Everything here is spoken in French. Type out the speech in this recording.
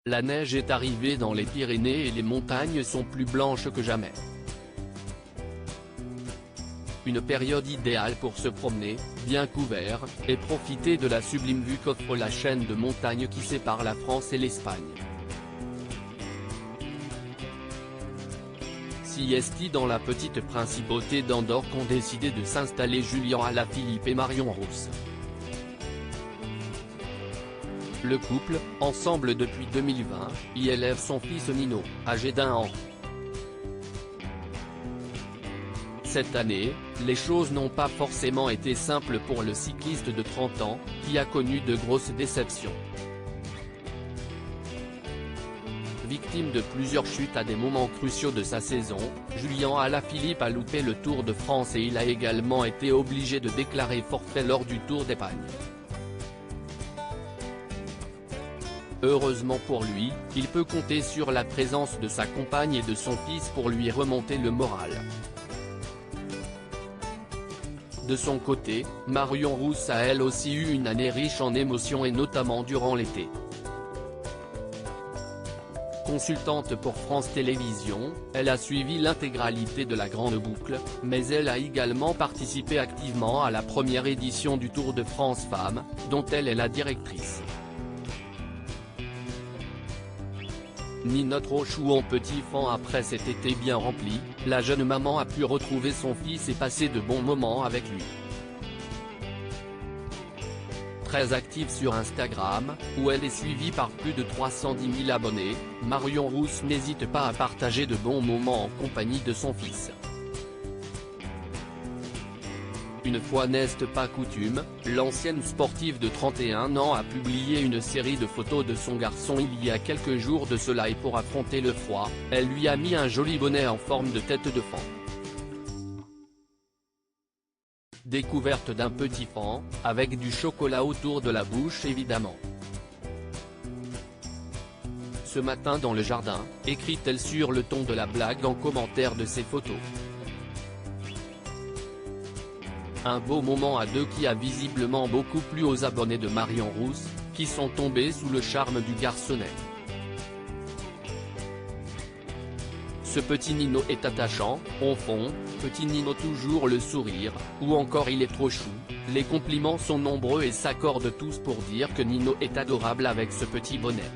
La neige est arrivée dans les Pyrénées et les montagnes sont plus blanches que jamais. Une période idéale pour se promener, bien couvert, et profiter de la sublime vue qu'offre la chaîne de montagnes qui sépare la France et l'Espagne. Siesti dans la petite principauté d'Andorre qu'ont décidé de s'installer Julien Alaphilippe et Marion Rousse. Le couple, ensemble depuis 2020, y élève son fils Nino, âgé d'1 an. Cette année, les choses n'ont pas forcément été simples pour le cycliste de 30 ans, qui a connu de grosses déceptions. Victime de plusieurs chutes à des moments cruciaux de sa saison, Julien Alaphilippe a loupé le Tour de France et il a également été obligé de déclarer forfait lors du Tour d'Espagne. Heureusement pour lui, il peut compter sur la présence de sa compagne et de son fils pour lui remonter le moral. De son côté, Marion Rousse a elle aussi eu une année riche en émotions et notamment durant l'été. Consultante pour France Télévisions, elle a suivi l'intégralité de la Grande Boucle, mais elle a également participé activement à la première édition du Tour de France Femmes, dont elle est la directrice. Ni notre chouon petit fan après cet été bien rempli, la jeune maman a pu retrouver son fils et passer de bons moments avec lui. Très active sur Instagram, où elle est suivie par plus de 310 000 abonnés, Marion Rousse n'hésite pas à partager de bons moments en compagnie de son fils. Une fois n'est pas coutume, l'ancienne sportive de 31 ans a publié une série de photos de son garçon il y a quelques jours de cela et pour affronter le froid, elle lui a mis un joli bonnet en forme de tête de fan. Découverte d'un petit fan, avec du chocolat autour de la bouche évidemment. Ce matin dans le jardin, écrit-elle sur le ton de la blague en commentaire de ses photos. Un beau moment à deux qui a visiblement beaucoup plu aux abonnés de Marion Rousse, qui sont tombés sous le charme du garçonnet. Ce petit Nino est attachant, on fond, petit Nino toujours le sourire, ou encore il est trop chou, les compliments sont nombreux et s'accordent tous pour dire que Nino est adorable avec ce petit bonnet.